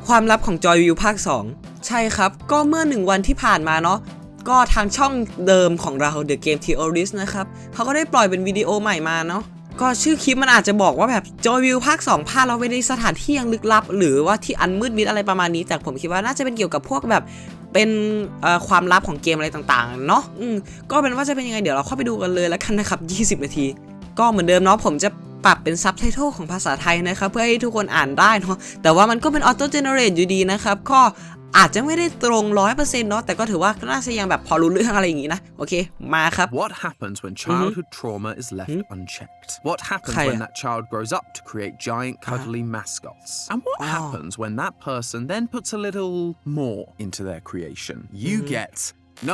ความลับของ Joyville ภาค 2 ใช่ครับก็เมื่อ1วันที่ผ่านมาเนาะก็ทางช่องเดิมของเรา The Game Theorist นะครับเขาก็ได้ปล่อยเป็นวิดีโอใหม่มาเนาะก็ชื่อคลิปมันอาจจะบอกว่าแบบ Joyville ภาค 2 พาเราไปในสถานที่ยังลึกลับหรือว่าที่อันมืดมิดอะไรประมาณนี้แต่ผมคิดว่าน่าจะเป็นเกี่ยวกับพวกแบบเป็นความลับของเกมอะไรต่างๆเนาะก็เป็นว่าจะเป็นยังไงเดี๋ยวเราเข้าไปดูกันเลยแล้วกันนะครับ20 นาทีก็เหมือนเดิมเนาะผมจะปรับเป็นซับไตเติลของภาษาไทยนะครับเพื่อให้ทุกคนอ่านได้เนาะแต่ว่ามันก็เป็นออโต้เจเนเรตอยู่ดีนะครับก็อาจจะไม่ได้ตรง 100% เนาะแต่ก็ถือว่าน่าจะยังแบบพอรู้เรื่องอะไรอย่างงี้นะโอเคมาครับ What happens when childhood trauma is left unchecked? What happens when that child grows up to create giant cuddly mascots? And what happens when that person then puts a little more into their creation? You get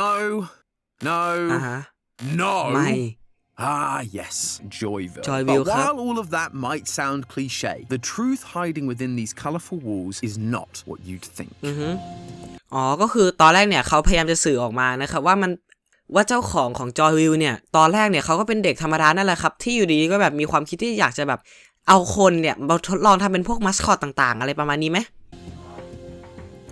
no ไม่yes, Joyville. Joyville But while all of that might sound cliche, the truth hiding within these colorful walls is not what you'd think. ก็คือตอนแรกเนี่ยเขาพยายามจะสื่อออกมานะครับว่าเจ้าของ Joyville เนี่ยตอนแรกเนี่ยเขาก็เป็นเด็กธรรมดานั่นแหละครับที่อยู่ดีก็แบบมีความคิดที่อยากจะแบบเอาคนเนี่ยมาทดลองทำเป็นพวกมัสคอตต่างๆอะไรประมาณนี้ไหม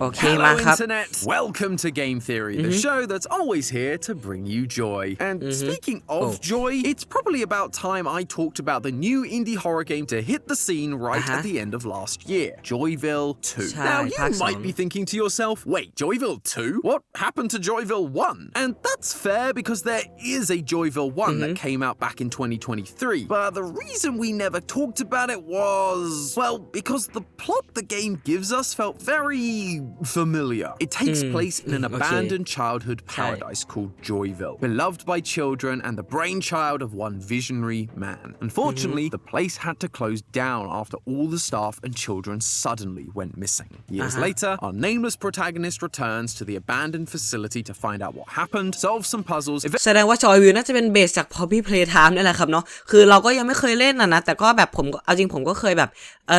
โอเคมาครับ Internet. Welcome to Game Theory, the show that's always here to bring you joy. And speaking of joy, it's probably about time I talked about the new indie horror game to hit the scene right at the end of last year, Joyville 2. Now you might be thinking to yourself, wait, Joyville 2? What happened to Joyville 1? And that's fair because there is a Joyville 1 that came out back in 2023. But the reason we never talked about it was, well, because the plot the game gives us felt very familiar. It takes place in an abandoned childhood paradise called Joyville, beloved by children and the brainchild of one visionary man. Unfortunately, the place had to close down after all the staff and children suddenly went missing. Years later, our nameless protagonist returns to the abandoned facility to find out what happened, solve some puzzles. แสดงว่า Joyville น่าจะเป็นเบสจาก Poppy Playtime นี่แหละครับเนาะคือเราก็ยังไม่เคยเล่นนะแต่ก็แบบผมเอาจริงผมก็เคยแบบ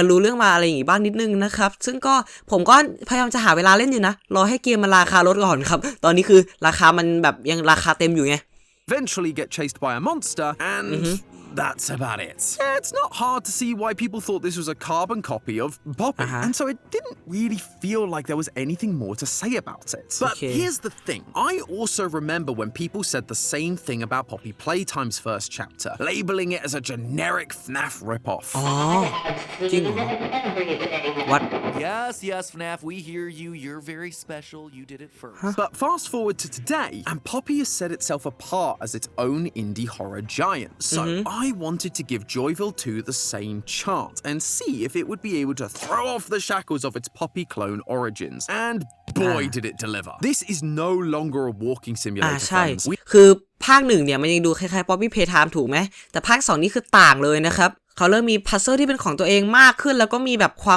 รู้เรื่องมาอะไรอย่างงี้บ้างนิดนึงนะครับซึ่งก็ผมก็พยายามจะหาเวลาเล่นอยู่นะรอให้เกมมันราคาลดก่อนครับตอนนี้คือราคามันแบบยังราคาเต็มอยู่ไง Eventually get chased by a monster and that's about it. Yeah, it's not hard to see why people thought this was a carbon copy of Poppy, and so it didn't really feel like there was anything more to say about it. But here's the thing. I also remember when people said the same thing about Poppy Playtime's first chapter, labeling it as a generic FNAF ripoff. จริงเหรอ What? Yes, FNAF, we hear you. You're very special. You did it first. But fast forward to today, and Poppy has set itself apart as its own indie horror giant. So I wanted to give Joyville 2 the same chance and see if it would be able to throw off the shackles of its Poppy clone origins. And boy, did it deliver. This is no longer a walking simulator, ใช่ friends. คือภาค1เนี่ยมันยังดูคล้ายๆ Poppy Playtime ถูกไหมแต่ภาค2นี่คือต่างเลยนะครับเขาเริ่มมีพัซเซิลที่เป็นของตัวเองมากขึ้นแล้วก็มีแบบคว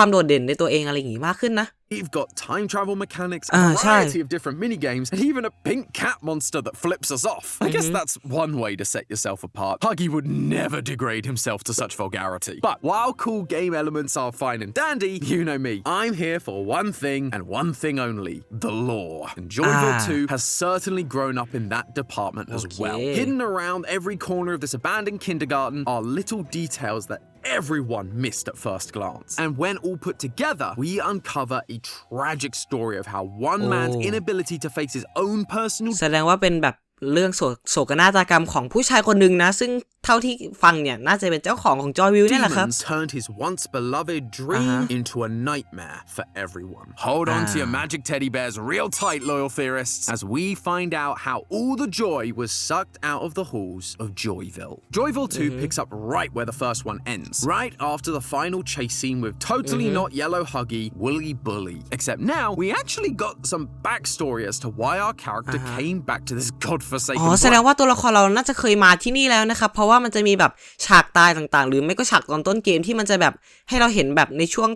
ามโดดเด่นในตัวเองอะไรอย่างงี้มากขึ้นนะYou've got time travel mechanics, a variety of different minigames, and even a pink cat monster that flips us off. I guess that's one way to set yourself apart. Huggy would never degrade himself to such vulgarity. But while cool game elements are fine and dandy, you know me. I'm here for one thing and one thing only, the lore. And Joyville 2 has certainly grown up in that department as well. Hidden around every corner of this abandoned kindergarten are little details that everyone missed at first glance. And when all put together, we uncover a tragic story of how one man's inability to face his own personal แสดงว่าเป็นแบบเรื่องโศกนาฏกรรมของผู้ชายคนหนึ่งนะซึ่งเท่าที่ฟังเนี่ยน่าจะเป็นเจ้าของ Joyville นี่แหละครับ Demons turned his once beloved dream into a nightmare for everyone. Hold on to your magic teddy bears real tight, loyal theorists, as we find out how all the joy was sucked out of the halls of Joyville. Joyville 2 picks up right where the first one ends, right after the final chase scene with totally not yellow huggy Willy Bully. Except now we actually got some backstory as to why our character came back to this godforsaken place. แสดงว่าตัวละครเราน่าจะเคยมาที่นี่แล้วนะครับเพราะว่ามันจะมีแบบฉากตายต่างๆหรือไม่ก็ฉากตอนต้นเกมที่มันจะแบบให้เราเห็นแบบในช่วง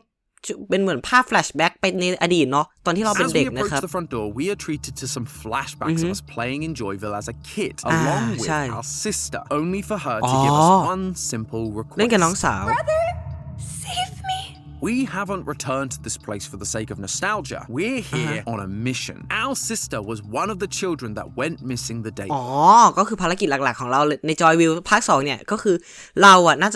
เป็นเหมือนภาพแฟลชแบ็กไปในอดีตเนาะตอนที่เราเป็นเด็กนะครับ As we approach the front door, we are treated to some flashbacks of us playing in Joyville as a kid, along with our sister, only for her to give us one simple request. เล่นกับน้องสาว Brother, save me. we haven't returned to this place for the sake of nostalgia. We're here on a mission. Our sister was one of the children that went missing the day. อ๋อก็คือภารกิจหลักๆของเราใน Joyville ภาค2เนี่ยก็คือเราน่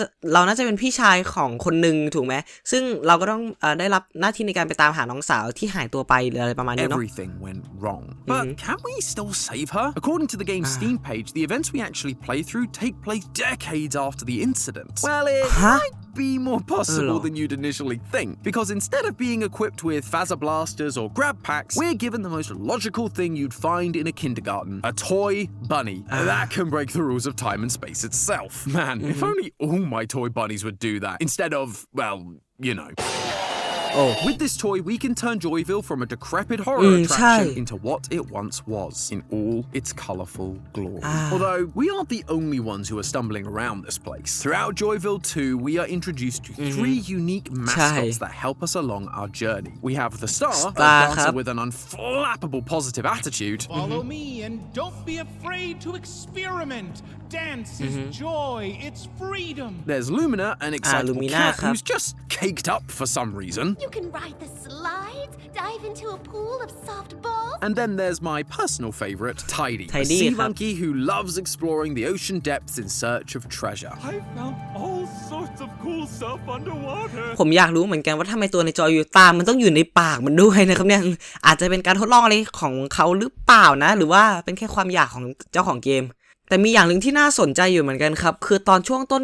าจะเป็นพี่ชายของคนหนึ่งถูกไหมซึ่งเราก็ต้องได้รับหน้าที่ในการไปตามหาน้องสาวที่หายตัวไปหรืออะไรประมาณนี้เนาะ Everything went wrong. But can we still save her? According to the game's Steam page, the events we actually play through take place decades after the incident. Well, it might be more possible than you'd initially think, because instead of being equipped with phaser blasters or grab packs, we're given the most logical thing you'd find in a kindergarten, a toy bunny. That can break the rules of time and space itself. Man, if only all my toy bunnies would do that, instead of, well, you know. With this toy, we can turn Joyville from a decrepit horror attraction into what it once was, in all its colourful glory. Although, we aren't the only ones who are stumbling around this place. Throughout Joyville 2, we are introduced to 3 unique mascots that help us along our journey. We have the Star, a dancer with an unflappable positive attitude. Follow me and don't be afraid to experiment. Dance is joy, it's freedom. There's Lumina, an excitable cat who's just caked up for some reason. You can ride the slides, dive into a pool of soft balls. And then there's my personal favourite, Tidy, a sea monkey who loves exploring the ocean depths in search of treasure. I found all sorts of cool stuff underwater. ผมอยากรู้เหมือนกันว่าทำไมตัวในจอยอยู่ตามมันต้องอยู่ในปากมันด้วยนะครับเนี่ยอาจจะเป็นการทดลองอะไรของเขาหรือเปล่านะหรือว่าเป็นแค่ความอยากของเจ้าของเกมแต่มีอย่างหนึ่งที่น่าสนใจอยู่เหมือนกันครับคือตอนช่วงต้น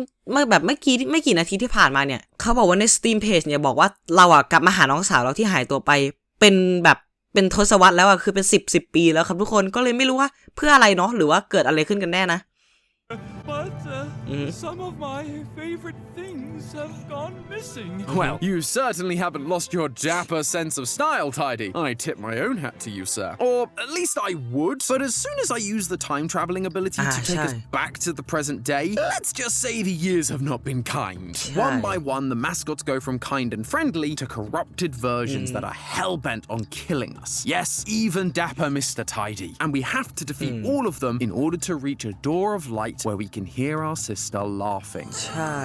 แบบไม่กี่นาทีที่ผ่านมาเนี่ยเขาบอกว่าใน Steam page เนี่ยบอกว่าเรากลับมาหาน้องสาวเราที่หายตัวไปเป็นทศวรรษแล้วคือเป็น10 ปีแล้วครับทุกคนก็เลยไม่รู้ว่าเพื่ออะไรเนาะหรือว่าเกิดอะไรขึ้นกันแน่นะ But some of my favorite things have gone missing. Well, you certainly haven't lost your dapper sense of style, Tidy. I tip my own hat to you, sir. Or at least I would. But as soon as I use the time-traveling ability to take us back to the present day, let's just say the years have not been kind. One by one, the mascots go from kind and friendly to corrupted versions that are hell-bent on killing us. Yes, even dapper Mr. Tidy. And we have to defeat all of them in order to reach a door of light where we can hear our sister laughing. ใช่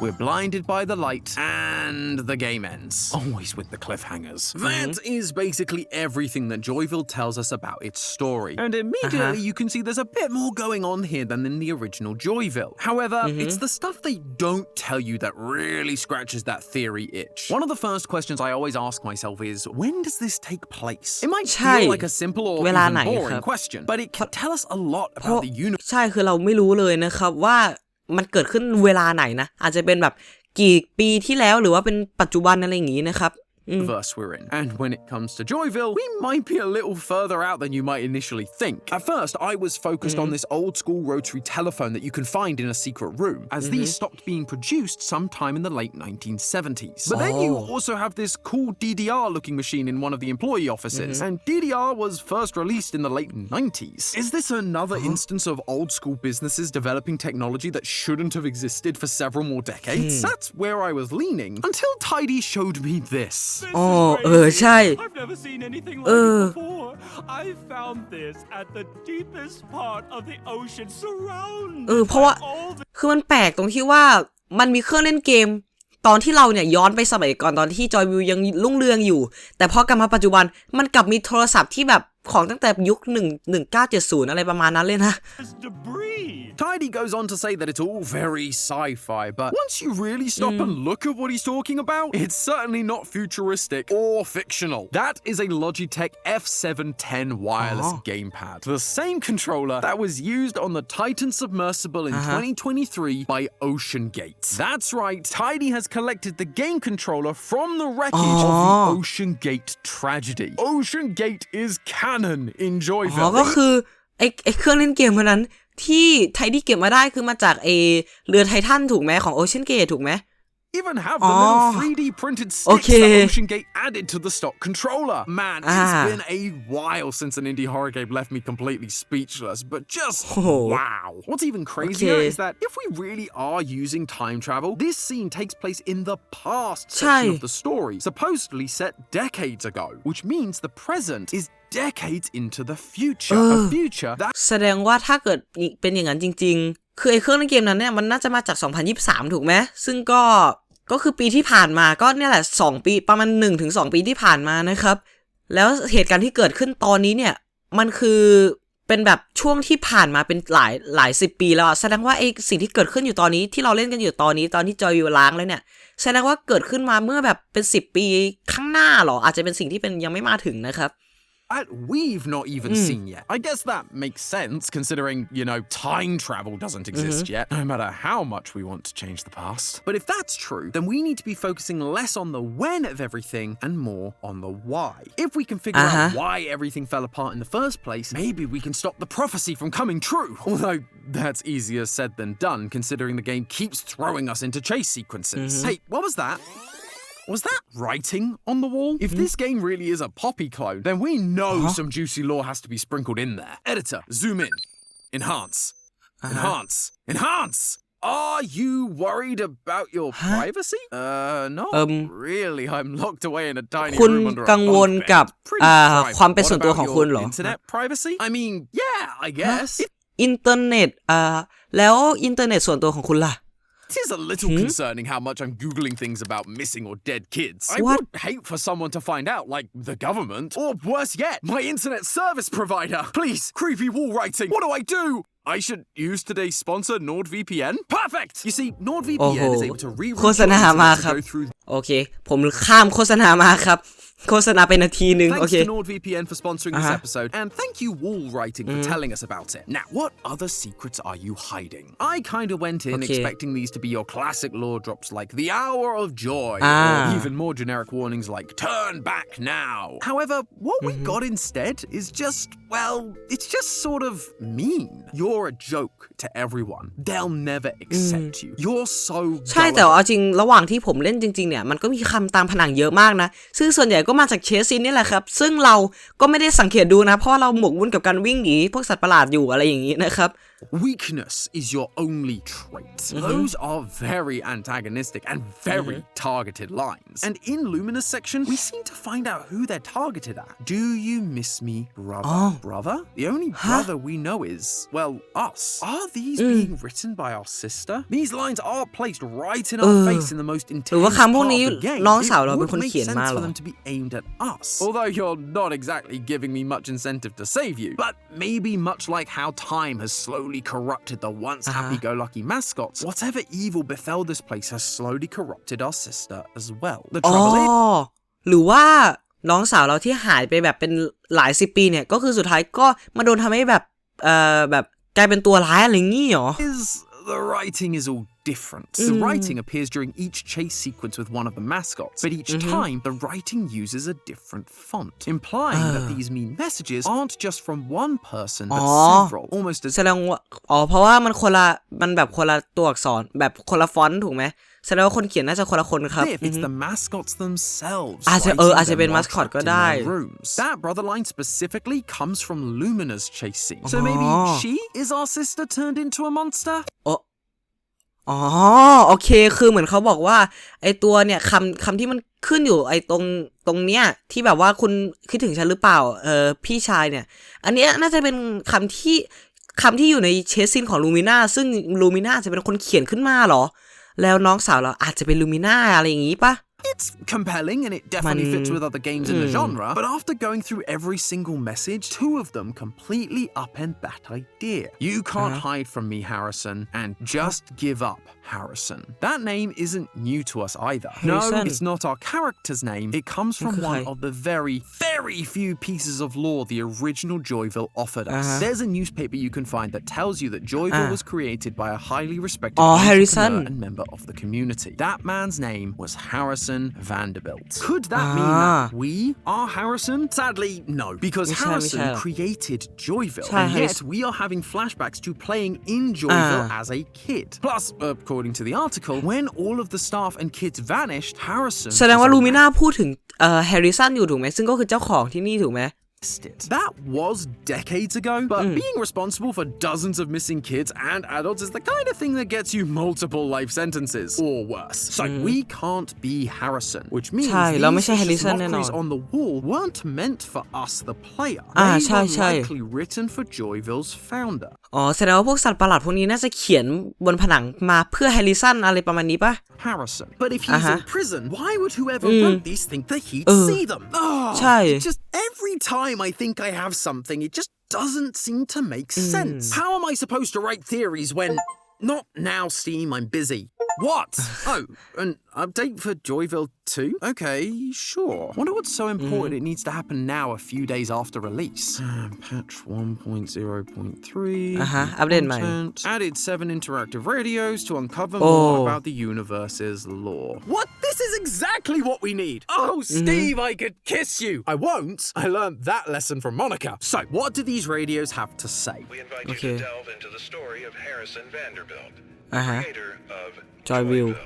We're blinded by the light, and the game ends. Always with the cliffhangers. That is basically everything that Joyville tells us about its story. And immediately you can see there's a bit more going on here than in the original Joyville. However, it's the stuff they don't tell you that really scratches that theory itch. One of the first questions I always ask myself is, when does this take place? It might feel like a simple or even boring question, but it can tell us a lot about the universe. ใช่คือเราไม่รู้เลยนะครับว่ามันเกิดขึ้นเวลาไหนนะอาจจะเป็นแบบกี่ปีที่แล้วหรือว่าเป็นปัจจุบันอะไรอย่างงี้นะครับ verse we're in. And when it comes to Joyville, we might be a little further out than you might initially think. At first, I was focused on this old school rotary telephone that you can find in a secret room, as these stopped being produced sometime in the late 1970s. But then you also have this cool DDR looking machine in one of the employee offices, and DDR was first released in the late 90s. Is this another instance of old school businesses developing technology that shouldn't have existed for several more decades? That's where I was leaning, until Tidy showed me this. อ๋อใช่ I've never seen anything like it before. I found this at the deepest part of the ocean, surrounded เพราะว่าคือมันแปลกตรงที่ว่ามันมีเครื่องเล่นเกมตอนที่เราเนี่ยย้อนไปสมัยก่อนตอนที่ Joyville ยังรุ่งเรืองอยู่แต่พอกลับมาปัจจุบันมันกลับมีโทรศัพท์ที่แบบของตั้งแต่ยุค1970อะไรประมาณนั้นเลยนะ Tidy goes on to say that it's all very sci-fi, but once you really stop and look at what he's talking about, it's certainly not futuristic or fictional. That is a Logitech F710 wireless gamepad, the same controller that was used on the Titan submersible in 2023 by OceanGate. That's right, Tidy has collected the game controller from the wreckage of the OceanGate tragedy. OceanGate is canon in Joyville. ก็คือไอ้เครื่องเล่นเกมพวกนั้นที่ไทดี้เก็บมาได้คือมาจากเรือไททันถูกไหมของ OceanGate ถูกไหม Even have the little 3D printed sticks that OceanGate added to the stock controller. Man, it's been a while since an indie horror game left me completely speechless, but just wow. What's even crazier is that if we really are using time travel, this scene takes place in the past section of the story, supposedly set decades ago, which means the present is decades into the future. A future that แสดงว่าถ้าเกิดเป็นอย่างนั้นจริงๆคือไอ้เครื่องเล่นเกมนั้นเนี่ยมันน่าจะมาจาก2023ถูกไหมซึ่งก็ ก็คือปีที่ผ่านมาก็เนี่ยแหละ2ปีประมาณ 1-2 ปีที่ผ่านมานะครับแล้วเหตุการณ์ที่เกิดขึ้นตอนนี้เนี่ยมันคือเป็นแบบช่วงที่ผ่านมาเป็นหลาย10 ปีแล้วแสดงว่าไอ้สิ่งที่เกิดขึ้นอยู่ตอนนี้ที่เราเล่นกันอยู่ตอนนี้ตอนที่จอยวิวล้างแล้วเนี่ยแสดงว่าเกิดขึ้นมาเมื่อแบบเป็น10 ปีข้างหน้าหรออาจจะเป็นสิ่งที่เป็นยังไม่มาถึงนะครับ We've not even seen yet. I guess that makes sense considering, time travel doesn't exist yet, no matter how much we want to change the past. But if that's true, then we need to be focusing less on the when of everything and more on the why. If we can figure out why everything fell apart in the first place, maybe we can stop the prophecy from coming true. Although that's easier said than done considering the game keeps throwing us into chase sequences. Hey, what was that?Was that writing on the wall? If this game really is a Poppy clone, then we know some juicy lore has to be sprinkled in there. Editor, zoom in. Enhance. Enhance! Are you worried about your privacy? Not really. I'm locked away in a tiny room under a กังวลกับความเป็นส่วนตัวของคุณเหรอ Internet privacy? I mean, yeah, I guess. อินเทอร์เน็ตแล้วอินเทอร์เน็ตส่วนตัวของคุณล่ะIt is a little concerning how much I'm Googling things about missing or dead kids. I would hate for someone to find out, like the government, or worse yet, my internet service provider. Please, creepy wall writing. What do I do? I should use today's sponsor, NordVPN? Perfect! You see, NordVPN is able to reroute โฆษณามาครับโอเคผมข้ามโฆษณามาครับโฆษณาไปนาทีนึงโอเค Thanks to NordVPN for sponsoring this episode, and thank you Wall Writing for telling us about it. Now, what other secrets are you hiding? I kind of went in expecting these to be your classic lore drops like the Hour of Joy, or even more generic warnings like turn back now. However, what we got instead is just, well, it's just sort of mean. You're a joke to everyone. They'll never accept you. You're so ใช่แต่เอาจริงระหว่างที่ผมเล่นจริงๆเนี่ยมันก็มีคำตามผนังเยอะมากนะซึ่งส่วนใหญ่ก็มาจากเชสซินนี่แหละครับซึ่งเราก็ไม่ได้สังเกตดูนะเพราะว่าเราหมกมุ่นกับการวิ่งหนีพวกสัตว์ประหลาดอยู่อะไรอย่างนี้นะครับ Weakness is your only trait. Those are very antagonistic and very targeted lines. And in Lumina's section, we seem to find out who they're targeted at. Do you miss me, brother? Brother? The only brother we know is, well, us. Are these being written by our sister? These lines are placed right in our face in the most intense part of the game. It would make sense for them to be aimed at us. Although you're not exactly giving me much incentive to save you. But maybe much like how time has slowly corrupted the once happy-go-lucky mascots, whatever evil befell this place has slowly corrupted our sister as well. The trouble is หรือว่าน้องสาวเราที่หายไปแบบเป็นหลาย10 ปีเนี่ยก็คือสุดท้ายก็มาโดนทำให้แบบแบบกลายเป็นตัวร้ายอะไรงี้หรอ The writing is all different. The writing appears during each chase sequence with one of the mascots, but each time the writing uses a different font, implying that these mean messages aren't just from one person but several, almost as แสดงว่าเพราะว่ามันแบบคนละตัวอักษรแบบคนละฟอนต์ถูกไหมแสดงว่าคนเขียนน่าจะคนละคนครับ It's the mascots themselves. อาจจะเป็นมัสคอตก็ได้ That brother line specifically comes from Lumina's chase scene. So maybe she is our sister turned into a monster? โอเคคือเหมือนเขาบอกว่าไอตัวเนี่ยคำที่มันขึ้นอยู่ไอตรงเนี้ยที่แบบว่าคุณคิดถึงฉันหรือเปล่าพี่ชายเนี่ยอันเนี้ยน่าจะเป็นคำที่อยู่ในเชสซินของลูมิน่าซึ่งลูมิน่าจะเป็นคนเขียนขึ้นมาเหรอแล้วน้องสาวเราอาจจะเป็นลูมิน่าอะไรอย่างงี้ปะIt's compelling and it definitely fits with other games in the genre, but after going through every single message, 2 of them completely upend that idea. You can't hide from me, Harrison, and just give up, Harrison. That name isn't new to us either. No, it's not our character's name. It comes from one of the very, very few pieces of lore the original Joyville offered us. There's a newspaper you can find that tells you that Joyville was created by a highly respected entrepreneur and member of the community. That man's name was Harrison.Vanderbilt. Could that mean that we are Harrison? Sadly, no, because Harrison created Joyville, and yet we are having flashbacks to playing in Joyville as a kid. Plus, according to the article, when all of the staff and kids vanished, Harrison แสดงว่าลูมิน่าพูดถึงHarrison อยู่ถูกไหมซึ่งก็คือเจ้าของที่นี่ถูกไหม That was decades ago, but being responsible for dozens of missing kids and adults is the kind of thing that gets you multiple life sentences, or worse. So we can't be Harrison, which means these mockeries on the wall weren't meant for us, the player. They were likely written for Joyville's founder. อ๋อแสดงว่าพวกสัตว์ประหลาดพวกนี้น่าจะเขียนบนผนังมาเพื่อแฮร์ริสันอะไรประมาณนี้ป่ะ Harrison. But if he's in prison, why would whoever wrote these think that he'd see them? Just every time I think I have something, it just doesn't seem to make sense. How am I supposed to write theories when... Not now, Steam, I'm busy. What? Oh, an update for Joyville 2? Okay, sure. Wonder what's so important it needs to happen now a few days after release. Patch 1.0.3. Update ใหม่ Added 7 interactive radios to uncover more about the universe's lore. What? This is exactly what we need. Oh, Steve, I could kiss you. I won't. I learned that lesson from Monica. So, what do these radios have to say? We invite you to delve into the story of Harrison Vanderbilt, creator of Joyville,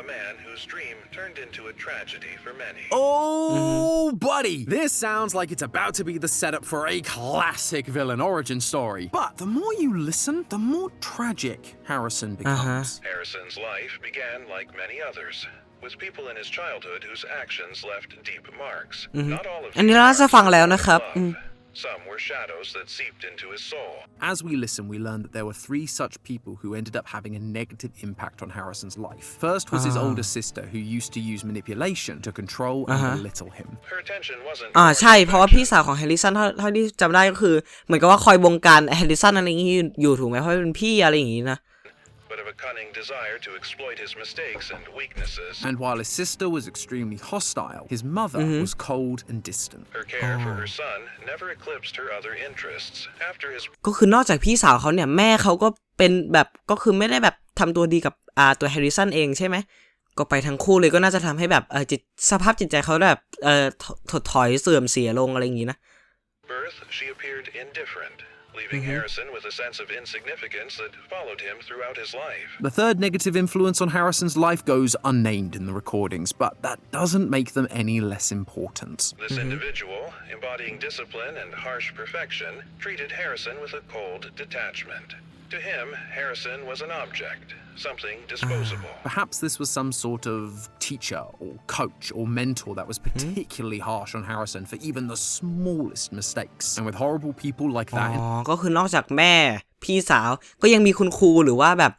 a man whose dream turned into a tragedy for many. Oh, buddy! This sounds like it's about to be the setup for a classic villain origin story. But the more you listen, the more tragic Harrison becomes. Harrison's life began like many others, with people in his childhood whose actions left deep marks. Not all of อันนี้เราจะฟังแล้วนะครับ Some were shadows that seeped into his soul. As we listen, we learn that there were 3 such people who ended up having a negative impact on Harrison's life. First was his older sister, who used to use manipulation to control and belittle him. Her attention wasn't ใช่เพราะว่าพี่สาวของแฮร์ริสันเท่าที่จำได้ก็คือเหมือนกับว่าคอยบงการแฮร์ริสันอะไรอย่างงี้อยู่ถูกไหมเพราะเป็นพี่อะไรอย่างงี้นะbut of a cunning desire to exploit his mistakes and weaknesses. And while his sister was extremely hostile, his mother was cold and distant. Her care for her son never eclipsed her other interests. After his ก็คือนอกจากพี่สาวเขาเนี่ยแม่เขาก็เป็นแบบก็คือไม่ได้แบบทำตัวดีกับตัวแฮร์ริสันเองใช่ไหมก็ไปทั้งคู่เลยก็น่าจะทำให้แบบสภาพจิตใจเขาแบบถดถอยเสื่อมเสียลงอะไรอย่างงี้นะ birth, she appeared indifferent, leaving Harrison with a sense of insignificance that followed him throughout his life. The third negative influence on Harrison's life goes unnamed in the recordings, but that doesn't make them any less important. This individual, embodying discipline and harsh perfection, treated Harrison with a cold detachment. To him, Harrison was an object, something disposable. Perhaps this was some sort of teacher or coach or mentor that was particularly harsh on Harrison for even the smallest mistakes. And with horrible people like that... ก็คือนอกจากแม่พี่สาวก็ยังมีคุณครูหรือว่าแบบ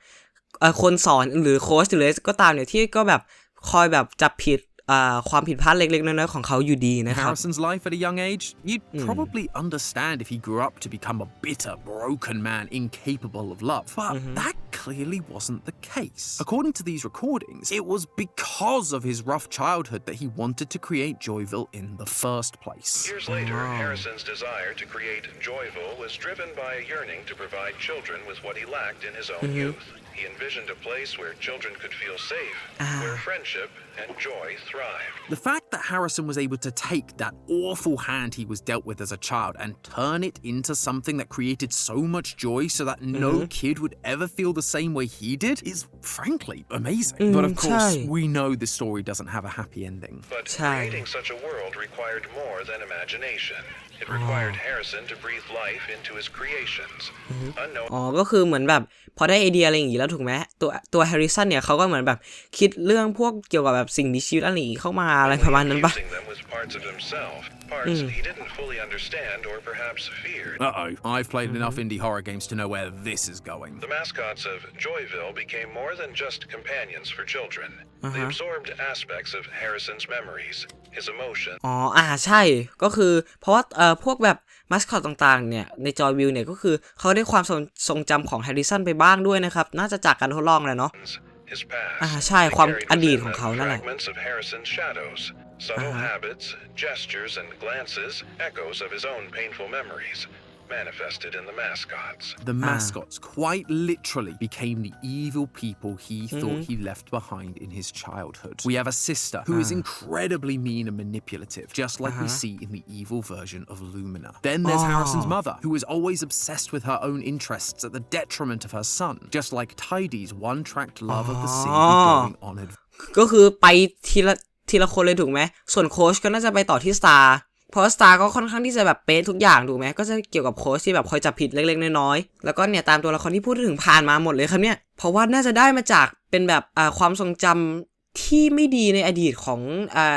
คนสอนหรือโค้ชหรืออะไรก็ตามเนี่ยที่ก็แบบคอยแบบจับผิดความผิดพลาดเล็กๆน้อยๆของเขาอยู่ดีนะครับ Harrison's life at a young age, you'd probably understand if he grew up to become a bitter, broken man incapable of love. But that clearly wasn't the case. According to these recordings, it was because of his rough childhood that he wanted to create Joyville in the first place. Years later, Harrison's desire to create Joyville was driven by a yearning to provide children with what he lacked in his own youth. He envisioned a place where children could feel safe, where friendship and joy thrived. The fact that Harrison was able to take that awful hand he was dealt with as a child and turn it into something that created so much joy so that no kid would ever feel the same way he did is frankly amazing. But of course, we know this story doesn't have a happy ending. But creating such a world required more than imagination. It required Harrison to breathe life into his creations. ก็คือเหมือนแบบพอได้ไอเดียอะไรอย่างงี้แล้วถูกไหมตัวแฮร์ริสันเนี่ยเขาก็เหมือนแบบคิดเรื่องพวกเกี่ยวกับแบบสิ่งมีชีวิตอะไรอย่างงี้เข้ามาอะไรประมาณนั้นปะ Parts he didn't fully understand or perhaps feared. I've played enough indie horror games to know where this is going. The mascots of Joyville became more than just companions for children. They absorbed aspects of Harrison's memories, his emotions. ใช่ก็คือเพราะว่าพวกแบบมัสคอตต่างๆเนี่ยในจอยวิลเนี่ยก็คือเขาได้ความทรงจำของแฮร์ริสันไปบ้างด้วยนะครับน่าจะจากการทดลองแหละเนาะใช่ความอดีตของเขานั่นแหละ Subtle habits, gestures, and glances, echoes of his own painful memories, manifested in the mascots. The mascots quite literally became the evil people he thought he left behind in his childhood. We have a sister who is incredibly mean and manipulative, just like we see in the evil version of Lumina. Then there's Harrison's mother, who is always obsessed with her own interests at the detriment of her son, just like Tidy's one-tracked love of the sea going on. ก็คือไปทีละคนเลยถูกไหมส่วนโค้ชก็น่าจะไปต่อที่สตาร์ เพราะ Star ก็ค่อนข้างที่จะแบบเป๊ะทุกอย่างถูกไหมก็จะเกี่ยวกับโค้ชที่แบบคอยจับผิดเล็กๆน้อยๆแล้วก็เนี่ยตามตัวละครที่พูดถึงผ่านมาหมดเลยครับเนี่ยเพราะว่าน่าจะได้มาจากเป็นแบบความทรงจำที่ไม่ดีในอดีตของ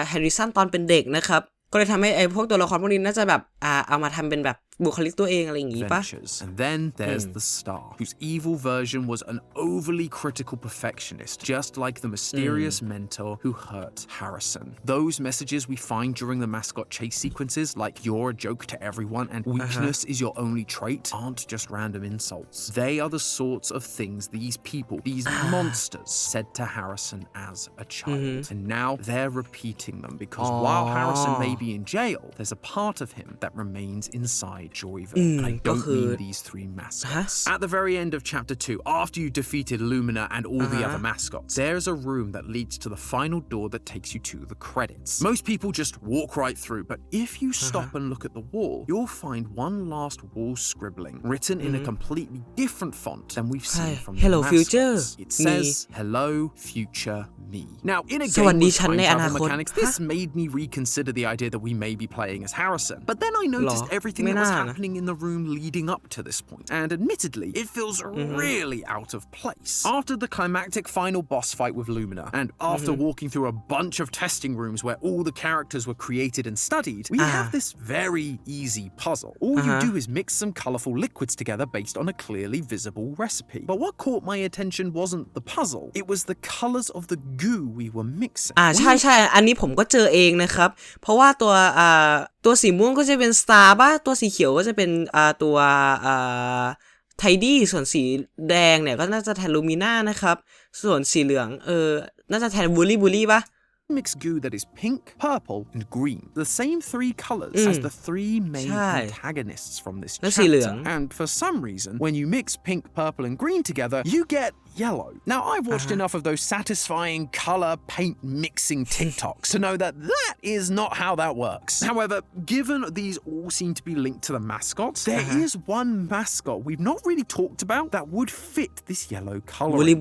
แฮร์ริสันตอนเป็นเด็กนะครับก็เลยทำให้ไอ้พวกตัวละครพวกนี้น่าจะแบบเอามาทำเป็นแบบบุคลิกตัวเองอะไรอย่างงี้ป่ะ And then there's the Star, whose evil version was an overly critical perfectionist, just like the mysterious mentor who hurt Harrison. Those messages we find during the mascot chase sequences, like you're a joke to everyone and weakness is your only trait, aren't just random insults. They are the sorts of things these people, these monsters, said to Harrison as a child. And now they're repeating them because while Harrison may be in jail, there's a part of him that remains inside Joyville. I don't mean these three mascots. At the very end of chapter 2, after you defeated Lumina and all the other mascots, there's a room that leads to the final door that takes you to the credits. Most people just walk right through, but if you stop and look at the wall, you'll find one last wall scribbling, written in a completely different font than we've seen from the Hello, mascots. future It says, Hello, future me. Now, in a สวัส game ดี with ฉัน time ในอนา travel คต mechanics, this made me reconsider the idea that we may be playing as Harrison. But then I noticed everything that was happening in the room leading up to this point, and admittedly, it feels really out of place. After the climactic final boss fight with Lumina, and after walking through a bunch of testing rooms where all the characters were created and studied, we have this very easy puzzle. All you do is mix some colorful liquids together based on a clearly visible recipe. But what caught my attention wasn't the puzzle, it was the colors of the goo we were mixing. ใช่ๆอันนี้ผมก็เจอเองนะครับเพราะว่าตัวสีม่วงก็จะเป็น Star ป่ะตัวสีเขียวก็จะเป็นตัวไทดี้ส่วนสีแดงเนี่ยก็น่าจะแทนลูมิน่านะครับส่วนสีเหลืองน่าจะแทนบูลลี่ป่ะMixed goo that is pink, purple, and green. The same three colors as the three main antagonists from this chapter. And for some reason, when you mix pink, purple, and green together, you get yellow. Now, I've watched enough of those satisfying color paint mixing TikToks to know that that is not how that works. However, given these all seem to be linked to the mascots, there is one mascot we've not really talked about that would fit this yellow color. Wooly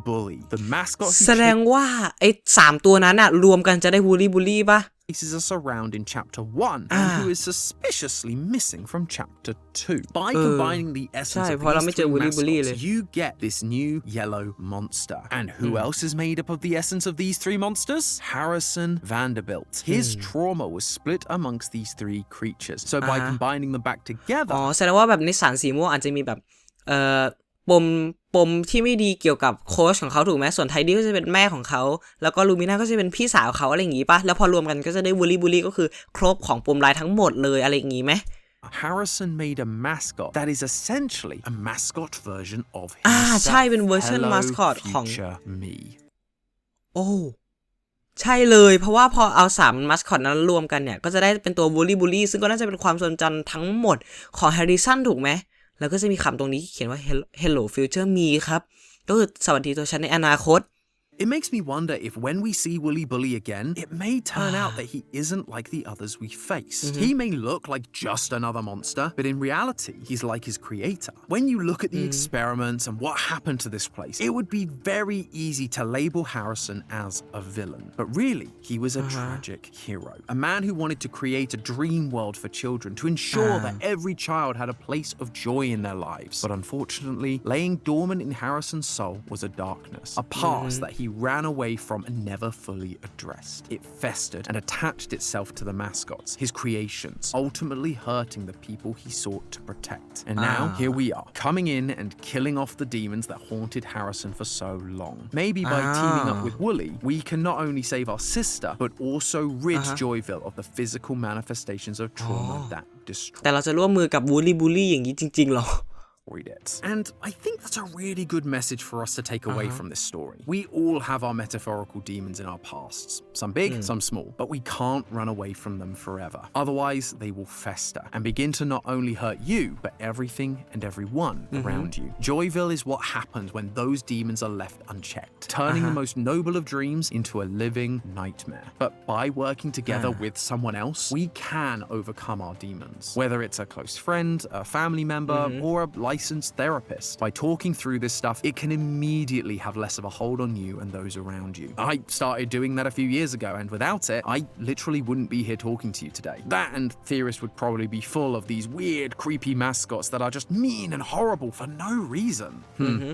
Bully. The mascot who แสดงว่าไอ้3ตัวนั้นรวมกันจะได้วูลี่ป่ะchases us around in chapter 1 and who is suspiciously missing from chapter 2. By combining the essence of these three mascots, you get this new yellow monster. And who else is made up of the essence of these three monsters? Harrison Vanderbilt. His trauma was split amongst these three creatures. So by combining them back together... แสดงว่าแบบในสารสีม่วงอาจจะมีแบบปมที่ไม่ดีเกี่ยวกับโค้ชของเขาถูกไหมส่วนไทดี้ก็จะเป็นแม่ของเขาแล้วก็ลูมิน่าก็จะเป็นพี่สาวเขาอะไรอย่างงี้ป่ะแล้วพอรวมกันก็จะได้บูลลี่ก็คือครบของปมร้ายทั้งหมดเลยอะไรอย่างงี้ไหม Harrison made a mascot that is essentially a mascot version of himself. ใช่เป็นเวอร์ชันมาสคอตของ Future me. โอ้ใช่เลยเพราะว่าพอเอา3มาสคอตนั้นรวมกันเนี่ยก็จะได้เป็นตัวบูลลี่ซึ่งก็น่าจะเป็นความทรงจำทั้งหมดของแฮร์ริสันถูกไหมแล้วก็จะมีคำตรงนี้เขียนว่า Hello Future Me ครับก็คือสวัสดีตัวฉันในอนาคต It makes me wonder if when we see Wooly Bully again, it may turn out that he isn't like the others we faced. He may look like just another monster, but in reality, he's like his creator. When you look at the experiments and what happened to this place, it would be very easy to label Harrison as a villain. But really, he was a tragic hero. A man who wanted to create a dream world for children to ensure that every child had a place of joy in their lives. But unfortunately, laying dormant in Harrison's soul was a darkness, a past that he ran away from and never fully addressed. It festered and attached itself to the mascots, his creations, ultimately hurting the people he sought to protect. And now, here we are, coming in and killing off the demons that haunted Harrison for so long. Maybe by teaming up with Wooly, we can not only save our sister, but also rid Joyville of the physical manifestations of trauma that destroyed. แต่เราจะร่วมมือกับบูลลี่อย่างนี้จริงๆหรอIt. And I think that's a really good message for us to take away from this story. We all have our metaphorical demons in our pasts, some big, some small, but we can't run away from them forever. Otherwise, they will fester and begin to not only hurt you, but everything and everyone around you. Joyville is what happens when those demons are left unchecked, turning the most noble of dreams into a living nightmare. But by working together with someone else, we can overcome our demons. Whether it's a close friend, a family member, or a licensed therapist. By talking through this stuff, it can immediately have less of a hold on you and those around you. I started doing that a few years ago, and without it, I literally wouldn't be here talking to you today. That and theorists would probably be full of these weird, creepy mascots that are just mean and horrible for no reason.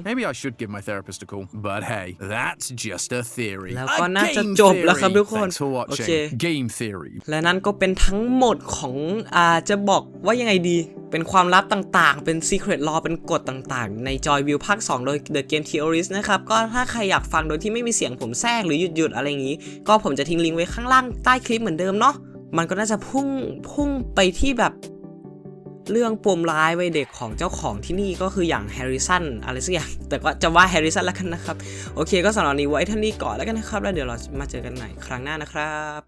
Maybe I should give my therapist a call. But hey, that's just a theory. แล้วก็ A น่าจะ game จบแล้วครับ theory. ทุกคน Thanks for โอ watching. เค Game theory. และนั่นก็เป็นทั้งหมดของจะบอกว่ายังไงดีเป็นความลับต่างๆเป็น Secret Law เป็นกฎต่างๆใน Joyville ภาค 2 โดย The Game Theorist นะครับก็ถ้าใครอยากฟังโดยที่ไม่มีเสียงผมแทรกหรือหยุดอะไรอย่างนี้ก็ผมจะทิ้งลิงก์ไว้ข้างล่างใต้คลิปเหมือนเดิมเนาะมันก็น่าจะพุ่งไปที่แบบเรื่องปมร้ายวัยเด็กของเจ้าของที่นี่ก็คืออย่างแฮร์ริสันอะไรสักอย่างแต่ก็จะว่าแฮร์ริสันแล้วกันนะครับโอเคก็สำหรับนี้ไว้เท่านี้ก่อนแล้วกันนะครับแล้วเดี๋ยวเรามาเจอกันใหม่ครั้งหน้านะครับ